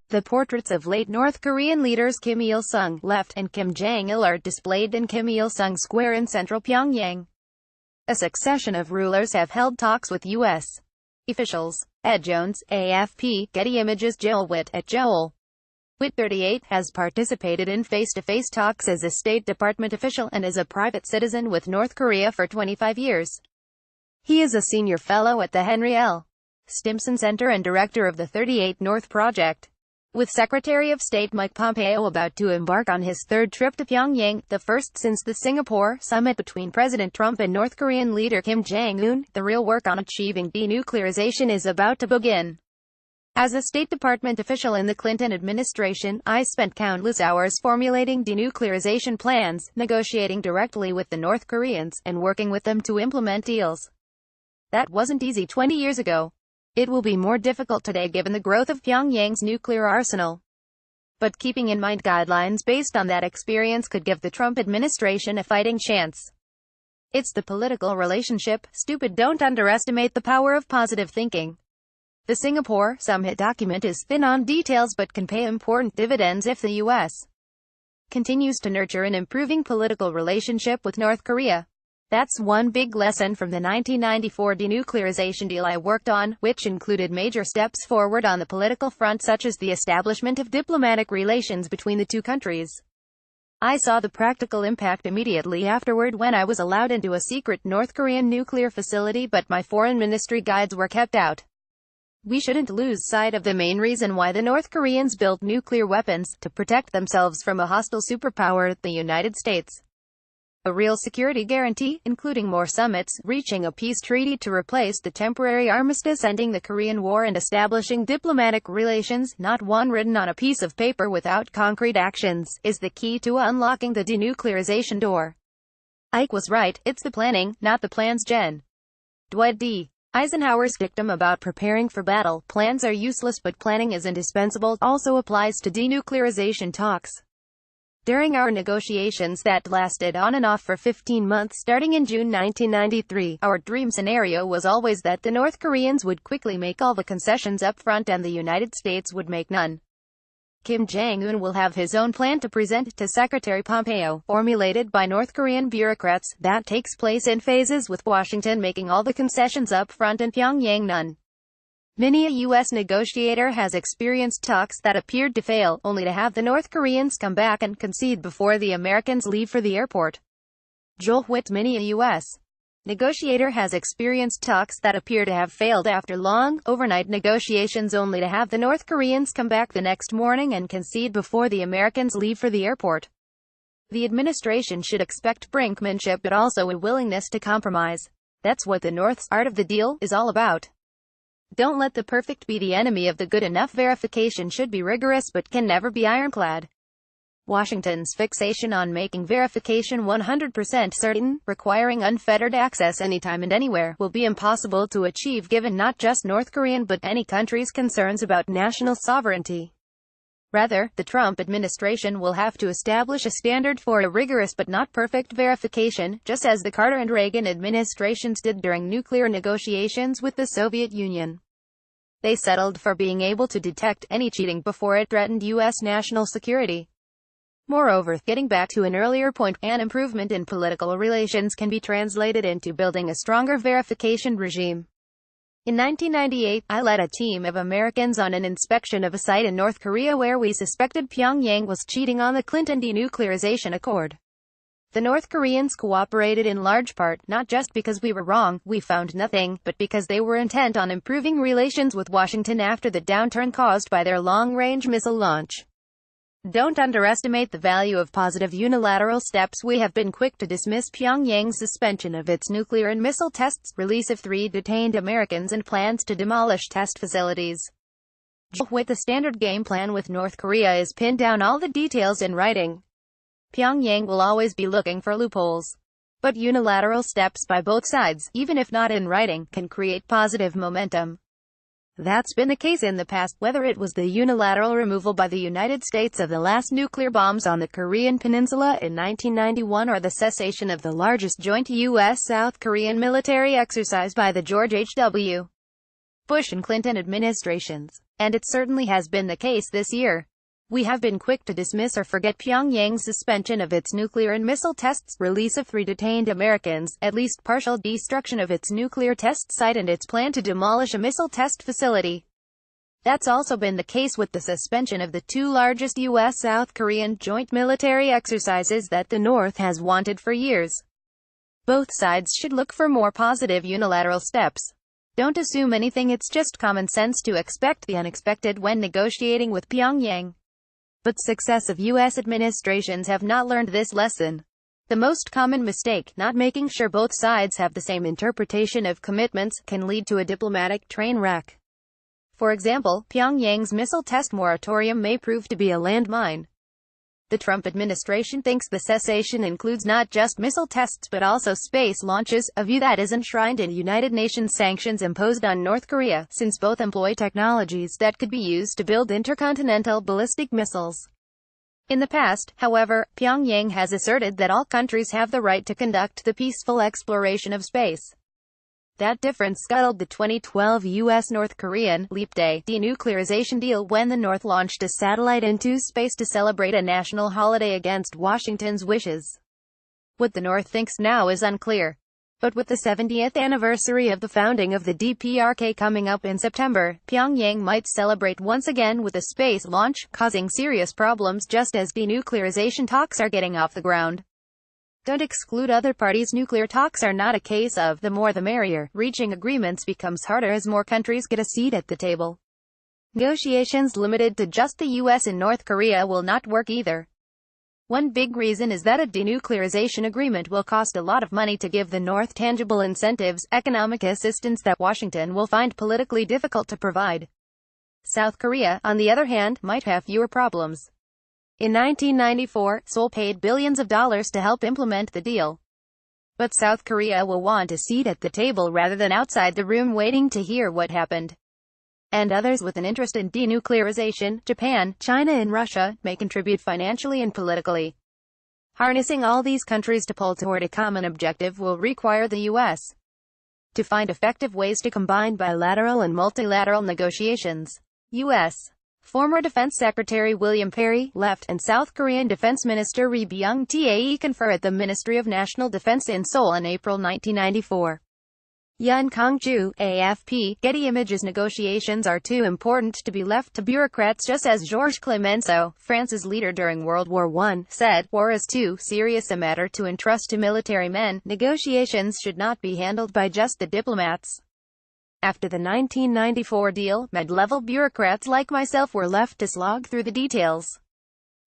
The portraits of late North Korean leaders Kim Il-sung, left, and Kim Jong-il are displayed in Kim Il-sung Square in central Pyongyang. A succession of rulers have held talks with U.S. officials. Ed Jones, AFP, Getty Images. Joel Witt, at Joel Witt 38, has participated in face-to-face talks as a State Department official and as a private citizen with North Korea for 25 years. He is a senior fellow at the Henry L. Stimson Center and director of the 38 North Project. With Secretary of State Mike Pompeo about to embark on his third trip to Pyongyang, the first since the Singapore summit between President Trump and North Korean leader Kim Jong-un, the real work on achieving denuclearization is about to begin. As a State Department official in the Clinton administration, I spent countless hours formulating denuclearization plans, negotiating directly with the North Koreans, and working with them to implement deals. That wasn't easy 20 years ago. It will be more difficult today given the growth of Pyongyang's nuclear arsenal. But keeping in mind guidelines based on that experience could give the Trump administration a fighting chance. It's the political relationship, stupid. Don't underestimate the power of positive thinking. The Singapore summit document is thin on details but can pay important dividends if the U.S. continues to nurture an improving political relationship with North Korea. That's one big lesson from the 1994 denuclearization deal I worked on, which included major steps forward on the political front such as the establishment of diplomatic relations between the two countries. I saw the practical impact immediately afterward when I was allowed into a secret North Korean nuclear facility, but my foreign ministry guides were kept out. We shouldn't lose sight of the main reason why the North Koreans built nuclear weapons: to protect themselves from a hostile superpower, the United States. A real security guarantee, including more summits, reaching a peace treaty to replace the temporary armistice, ending the Korean War, and establishing diplomatic relations, not one written on a piece of paper without concrete actions, is the key to unlocking the denuclearization door. Ike was right, it's the planning, not the plans. Gen. Dwight D. Eisenhower's dictum about preparing for battle: plans are useless but planning is indispensable, also applies to denuclearization talks. During our negotiations that lasted on and off for 15 months starting in June 1993, our dream scenario was always that the North Koreans would quickly make all the concessions up front and the United States would make none. Kim Jong-un will have his own plan to present to Secretary Pompeo, formulated by North Korean bureaucrats, that takes place in phases, with Washington making all the concessions up front and Pyongyang none. Many a U.S. negotiator has experienced talks that appeared to fail, only to have the North Koreans come back and concede before the Americans leave for the airport. Joel Witt. Many a U.S. negotiator has experienced talks that appear to have failed after long, overnight negotiations, only to have the North Koreans come back the next morning and concede before the Americans leave for the airport. The administration should expect brinkmanship but also a willingness to compromise. That's what the North's art of the deal is all about. Don't let the perfect be the enemy of the good. Enough verification should be rigorous but can never be ironclad. Washington's fixation on making verification 100% certain, requiring unfettered access anytime and anywhere, will be impossible to achieve given not just North Korean but any country's concerns about national sovereignty. Rather, the Trump administration will have to establish a standard for a rigorous but not perfect verification, just as the Carter and Reagan administrations did during nuclear negotiations with the Soviet Union. They settled for being able to detect any cheating before it threatened U.S. national security. Moreover, getting back to an earlier point, an improvement in political relations can be translated into building a stronger verification regime. In 1998, I led a team of Americans on an inspection of a site in North Korea where we suspected Pyongyang was cheating on the Clinton denuclearization accord. The North Koreans cooperated in large part, not just because we were wrong, we found nothing, but because they were intent on improving relations with Washington after the downturn caused by their long-range missile launch. Don't underestimate the value of positive unilateral steps. We have been quick to dismiss Pyongyang's suspension of its nuclear and missile tests, release of 3 detained Americans, and plans to demolish test facilities. With the standard game plan with North Korea is pinned down, all the details in writing. Pyongyang will always be looking for loopholes. But unilateral steps by both sides, even if not in writing, can create positive momentum. That's been the case in the past, whether it was the unilateral removal by the United States of the last nuclear bombs on the Korean Peninsula in 1991 or the cessation of the largest joint U.S.-South Korean military exercise by the George H.W. Bush and Clinton administrations. And it certainly has been the case this year. We have been quick to dismiss or forget Pyongyang's suspension of its nuclear and missile tests, release of 3 detained Americans, at least partial destruction of its nuclear test site, and its plan to demolish a missile test facility. That's also been the case with the suspension of the 2 largest U.S.-South Korean joint military exercises that the North has wanted for years. Both sides should look for more positive unilateral steps. Don't assume anything, it's just common sense to expect the unexpected when negotiating with Pyongyang. But successive U.S. administrations have not learned this lesson. The most common mistake, not making sure both sides have the same interpretation of commitments, can lead to a diplomatic train wreck. For example, Pyongyang's missile test moratorium may prove to be a landmine. The Trump administration thinks the cessation includes not just missile tests but also space launches, a view that is enshrined in United Nations sanctions imposed on North Korea, since both employ technologies that could be used to build intercontinental ballistic missiles. In the past, however, Pyongyang has asserted that all countries have the right to conduct the peaceful exploration of space. That difference scuttled the 2012 U.S.-North Korean Leap Day denuclearization deal when the North launched a satellite into space to celebrate a national holiday against Washington's wishes. What the North thinks now is unclear. But with the 70th anniversary of the founding of the DPRK coming up in September, Pyongyang might celebrate once again with a space launch, causing serious problems just as denuclearization talks are getting off the ground. Don't exclude other parties. Nuclear talks are not a case of the more the merrier. Reaching agreements becomes harder as more countries get a seat at the table. Negotiations limited to just the US and North Korea will not work either. One big reason is that a denuclearization agreement will cost a lot of money to give the North tangible incentives, economic assistance that Washington will find politically difficult to provide. South Korea, on the other hand, might have fewer problems. In 1994, Seoul paid billions of dollars to help implement the deal. But South Korea will want a seat at the table rather than outside the room waiting to hear what happened. And others with an interest in denuclearization, Japan, China and Russia, may contribute financially and politically. Harnessing all these countries to pull toward a common objective will require the U.S. to find effective ways to combine bilateral and multilateral negotiations. U.S. Former Defense Secretary William Perry, left, and South Korean Defense Minister Ri Byung-tae confer at the Ministry of National Defense in Seoul in April 1994. Yun Kong-ju, AFP, Getty Images. Negotiations are too important to be left to bureaucrats, just as Georges Clemenceau, France's leader during World War I, said, war is too serious a matter to entrust to military men. Negotiations should not be handled by just the diplomats. After the 1994 deal, mid-level bureaucrats like myself were left to slog through the details.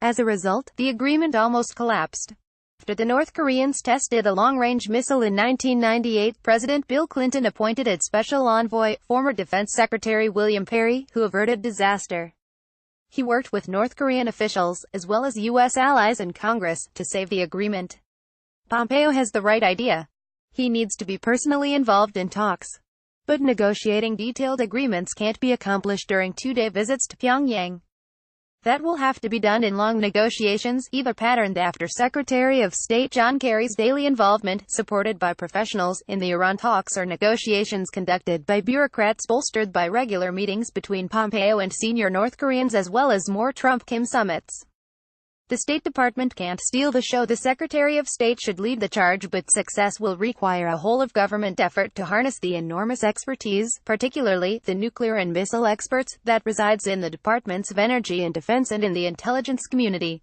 As a result, the agreement almost collapsed. After the North Koreans tested a long-range missile in 1998, President Bill Clinton appointed its special envoy, former Defense Secretary William Perry, who averted disaster. He worked with North Korean officials, as well as U.S. allies and Congress, to save the agreement. Pompeo has the right idea. He needs to be personally involved in talks. But negotiating detailed agreements can't be accomplished during 2-day visits to Pyongyang. That will have to be done in long negotiations, either patterned after Secretary of State John Kerry's daily involvement, supported by professionals, in the Iran talks, or negotiations conducted by bureaucrats bolstered by regular meetings between Pompeo and senior North Koreans, as well as more Trump-Kim summits. The State Department can't steal the show. The Secretary of State should lead the charge, but success will require a whole-of-government effort to harness the enormous expertise, particularly the nuclear and missile experts, that resides in the Departments of Energy and Defense and in the intelligence community.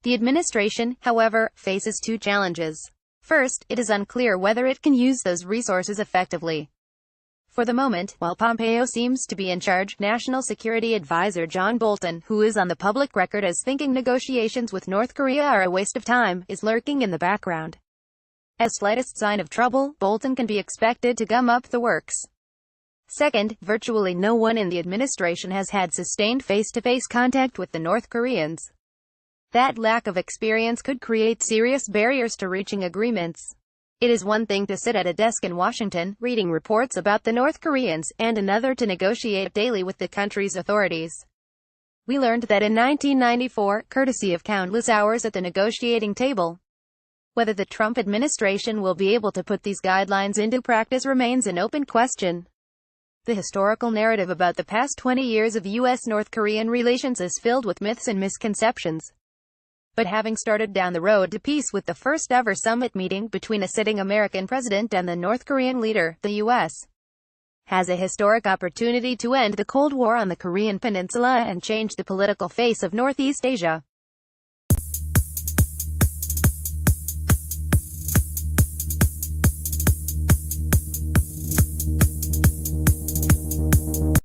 The administration, however, faces 2 challenges. First, it is unclear whether it can use those resources effectively. For the moment, while Pompeo seems to be in charge, National Security Advisor John Bolton, who is on the public record as thinking negotiations with North Korea are a waste of time, is lurking in the background. As slightest sign of trouble, Bolton can be expected to gum up the works. Second, virtually no one in the administration has had sustained face-to-face contact with the North Koreans. That lack of experience could create serious barriers to reaching agreements. It is one thing to sit at a desk in Washington, reading reports about the North Koreans, and another to negotiate daily with the country's authorities. We learned that in 1994, courtesy of countless hours at the negotiating table. Whether the Trump administration will be able to put these guidelines into practice remains an open question. The historical narrative about the past 20 years of U.S.-North Korean relations is filled with myths and misconceptions. But having started down the road to peace with the first-ever summit meeting between a sitting American president and the North Korean leader, the U.S. has a historic opportunity to end the Cold War on the Korean Peninsula and change the political face of Northeast Asia.